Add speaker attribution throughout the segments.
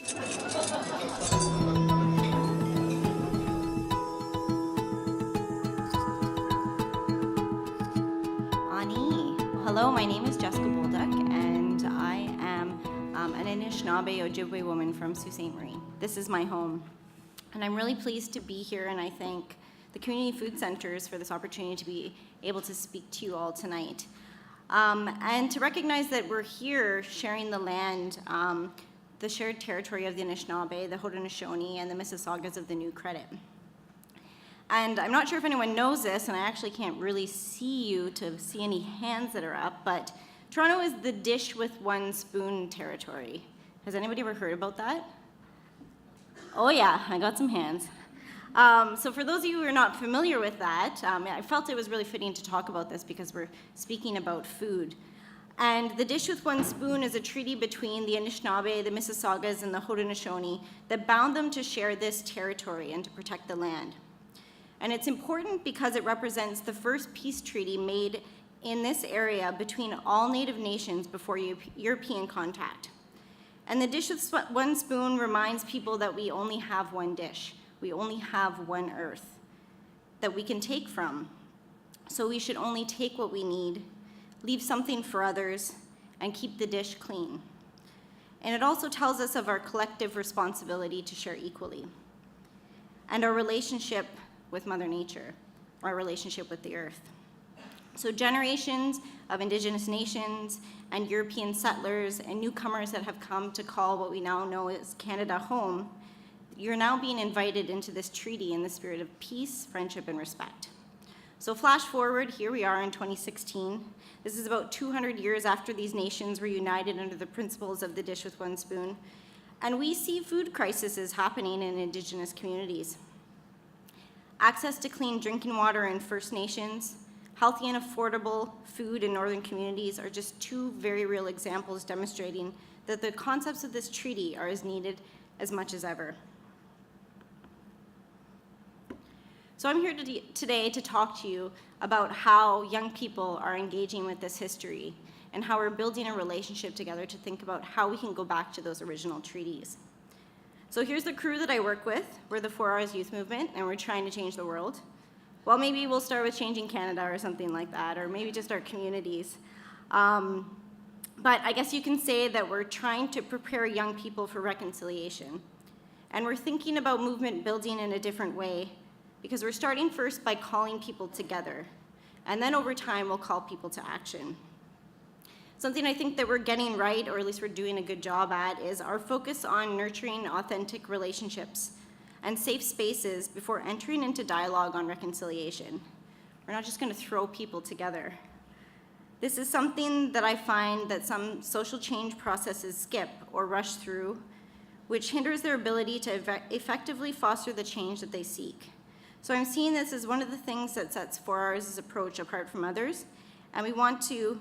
Speaker 1: Hello, my name is Jessica Bolduc, and I am an Anishinaabe Ojibwe woman from Sault Ste. Marie. This is my home, and I'm really pleased to be here, and I thank the community food centers for this opportunity to be able to speak to you all tonight. And to recognize that we're here sharing the land, the shared territory of the Anishinaabe, the Haudenosaunee, and the Mississaugas of the New Credit. And I'm not sure if anyone knows this, and I actually can't really see you to see any hands that are up, but Toronto is the dish with one spoon territory. Has anybody ever heard about that? Oh yeah, I got some hands. So for those of you who are not familiar with that, I felt it was really fitting to talk about this because we're speaking about food. And the dish with one spoon is a treaty between the Anishinaabe, the Mississaugas, and the Haudenosaunee that bound them to share this territory and to protect the land. And it's important because it represents the first peace treaty made in this area between all Native nations before European contact. And the dish with one spoon reminds people that we only have one dish. We only have one earth that we can take from. So we should only take what we need, leave something for others, and keep the dish clean. And it also tells us of our collective responsibility to share equally and our relationship with Mother Nature, our relationship with the earth. So generations of Indigenous nations and European settlers and newcomers that have come to call what we now know as Canada home, you're now being invited into this treaty in the spirit of peace, friendship, and respect. So flash forward, here we are in 2016. This is about 200 years after these nations were united under the principles of the dish with one spoon. And we see food crises happening in Indigenous communities. Access to clean drinking water in First Nations, healthy and affordable food in northern communities are just two very real examples demonstrating that the concepts of this treaty are as needed as much as ever. So I'm here today to talk to you about how young people are engaging with this history and how we're building a relationship together to think about how we can go back to those original treaties. So here's the crew that I work with. We're the 4 Hours Youth Movement, and we're trying to change the world. Well, maybe we'll start with changing Canada or something like that, or maybe just our communities. But I guess you can say that we're trying to prepare young people for reconciliation. And we're thinking about movement building in a different way, because we're starting first by calling people together, and then over time we'll call people to action. Something I think that we're getting right, or at least we're doing a good job at, is our focus on nurturing authentic relationships and safe spaces before entering into dialogue on reconciliation. We're not just going to throw people together. This is something that I find that some social change processes skip or rush through, which hinders their ability to effectively foster the change that they seek. So I'm seeing this as one of the things that sets 4 Hours' approach apart from others, and we want to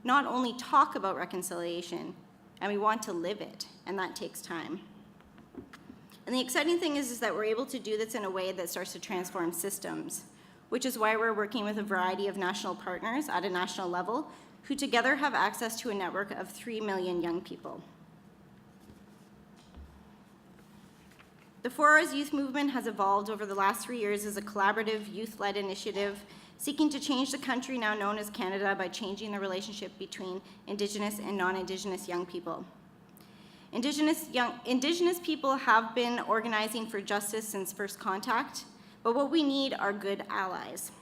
Speaker 1: not only talk about reconciliation, and we want to live it, and that takes time. And the exciting thing is that we're able to do this in a way that starts to transform systems, which is why we're working with a variety of national partners at a national level who together have access to a network of 3 million young people. The 4 Hours Youth Movement has evolved over the last 3 years as a collaborative, youth-led initiative seeking to change the country now known as Canada by changing the relationship between Indigenous and non-Indigenous young people. Indigenous people have been organizing for justice since first contact, but what we need are good allies.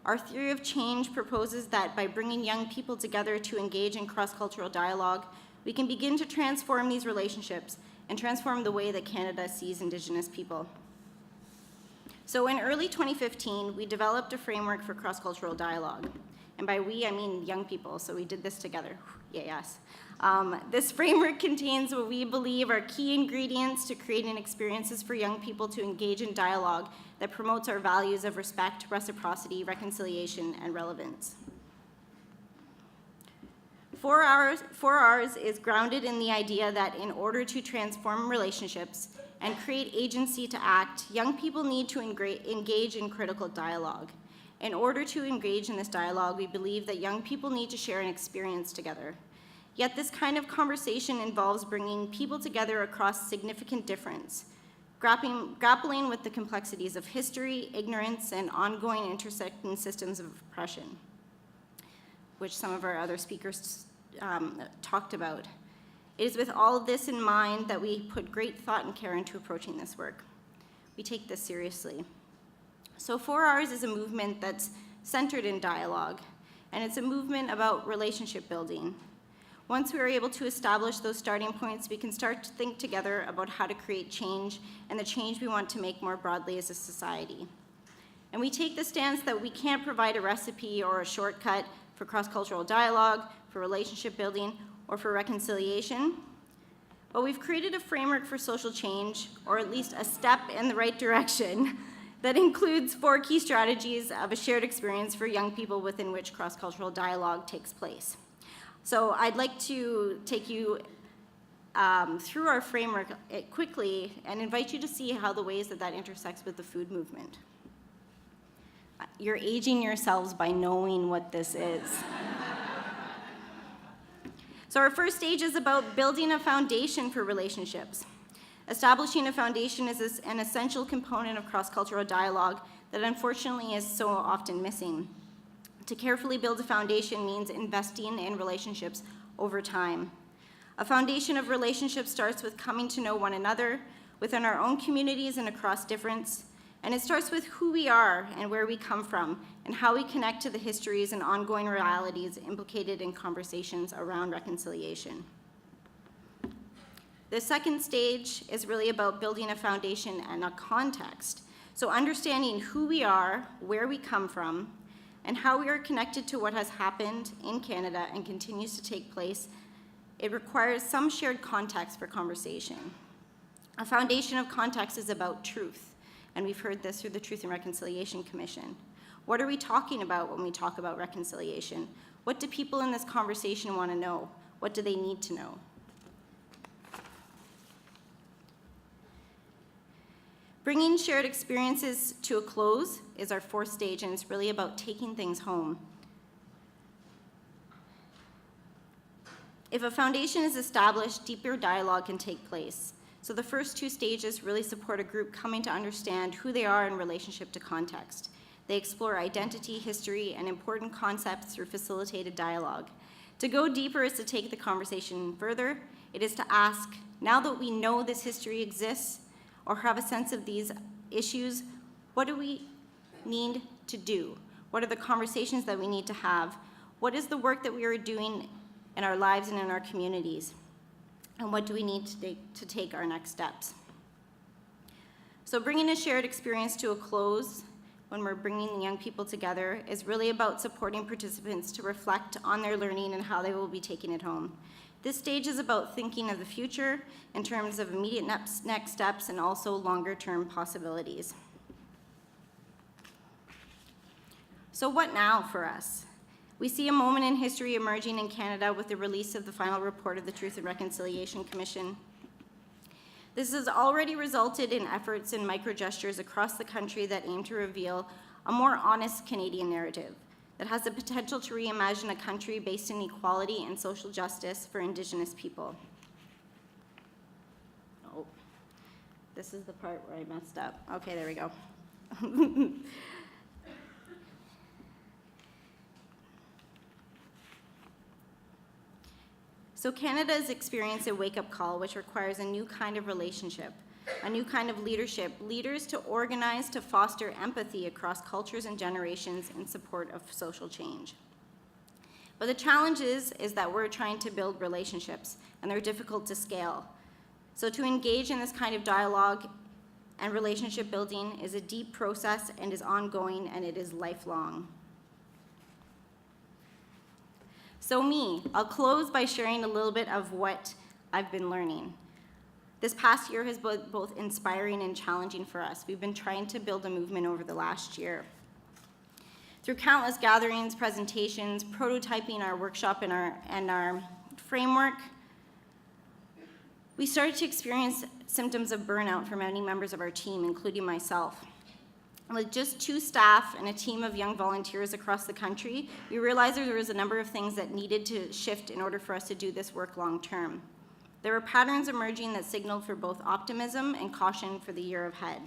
Speaker 1: Our theory of change proposes that by bringing young people together to engage in cross-cultural dialogue, we can begin to transform these relationships and transform the way that Canada sees Indigenous people. So in early 2015, we developed a framework for cross-cultural dialogue. And by we, I mean young people, so we did this together. Yes. This framework contains what we believe are key ingredients to creating experiences for young people to engage in dialogue that promotes our values of respect, reciprocity, reconciliation, and relevance. 4 Hours is grounded in the idea that in order to transform relationships and create agency to act, young people need to engage in critical dialogue. In order to engage in this dialogue, we believe that young people need to share an experience together. Yet this kind of conversation involves bringing people together across significant difference, grappling with the complexities of history, ignorance, and ongoing intersecting systems of oppression, which some of our other speakers talked about. It is with all of this in mind that we put great thought and care into approaching this work. We take this seriously. So 4 Hours is a movement that's centered in dialogue, and it's a movement about relationship building. Once we are able to establish those starting points, we can start to think together about how to create change and the change we want to make more broadly as a society. And we take the stance that we can't provide a recipe or a shortcut for cross-cultural dialogue, for relationship building, or for reconciliation, but we've created a framework for social change, or at least a step in the right direction, that includes 4 key strategies of a shared experience for young people within which cross-cultural dialogue takes place. So I'd like to take you through our framework quickly and invite you to see how the ways that that intersects with the food movement. You're aging yourselves by knowing what this is. So our first stage is about building a foundation for relationships. Establishing a foundation is an essential component of cross-cultural dialogue that unfortunately is so often missing. To carefully build a foundation means investing in relationships over time. A foundation of relationships starts with coming to know one another within our own communities and across difference, and it starts with who we are and where we come from and how we connect to the histories and ongoing realities implicated in conversations around reconciliation. The second stage is really about building a foundation and a context. So understanding who we are, where we come from, and how we are connected to what has happened in Canada and continues to take place, it requires some shared context for conversation. A foundation of context is about truth, and we've heard this through the Truth and Reconciliation Commission. What are we talking about when we talk about reconciliation? What do people in this conversation want to know? What do they need to know? Bringing shared experiences to a close is our 4th stage, and it's really about taking things home. If a foundation is established, deeper dialogue can take place. So the first 2 stages really support a group coming to understand who they are in relationship to context. They explore identity, history, and important concepts through facilitated dialogue. To go deeper is to take the conversation further. It is to ask, now that we know this history exists, or have a sense of these issues, what do we need to do? What are the conversations that we need to have? What is the work that we are doing in our lives and in our communities? And what do we need to take our next steps? So bringing a shared experience to a close when we're bringing young people together is really about supporting participants to reflect on their learning and how they will be taking it home. This stage is about thinking of the future in terms of immediate next steps and also longer-term possibilities. So what now for us? We see a moment in history emerging in Canada with the release of the final report of the Truth and Reconciliation Commission. This has already resulted in efforts and micro-gestures across the country that aim to reveal a more honest Canadian narrative that has the potential to reimagine a country based in equality and social justice for Indigenous people. Oh, this is the part where I messed up. Okay, there we go. So Canada has experienced a wake-up call which requires a new kind of relationship, a new kind of leadership, leaders to organize to foster empathy across cultures and generations in support of social change. But the challenge is that we're trying to build relationships, and they're difficult to scale. So to engage in this kind of dialogue and relationship building is a deep process and is ongoing, and it is lifelong. So I'll close by sharing a little bit of what I've been learning. This past year has been both inspiring and challenging for us. We've been trying to build a movement over the last year. Through countless gatherings, presentations, prototyping our workshop and our framework, we started to experience symptoms of burnout for many members of our team, including myself. And with just 2 staff and a team of young volunteers across the country, we realized there was a number of things that needed to shift in order for us to do this work long term. There were patterns emerging that signaled for both optimism and caution for the year ahead.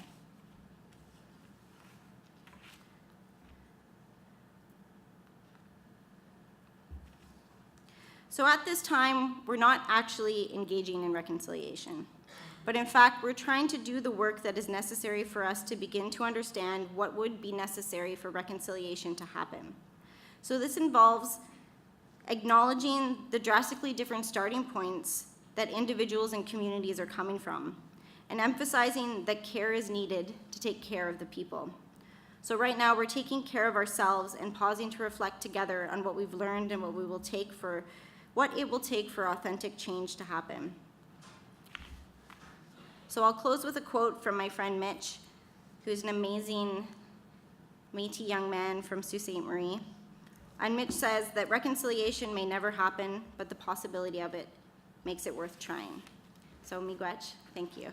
Speaker 1: So at this time, we're not actually engaging in reconciliation. But in fact, we're trying to do the work that is necessary for us to begin to understand what would be necessary for reconciliation to happen. So this involves acknowledging the drastically different starting points that individuals and communities are coming from, and emphasizing that care is needed to take care of the people. So right now, we're taking care of ourselves and pausing to reflect together on what we've learned and what it will take for authentic change to happen. So I'll close with a quote from my friend Mitch, who's an amazing Métis young man from Sault Ste. Marie. And Mitch says that reconciliation may never happen, but the possibility of it makes it worth trying. So miigwech, thank you.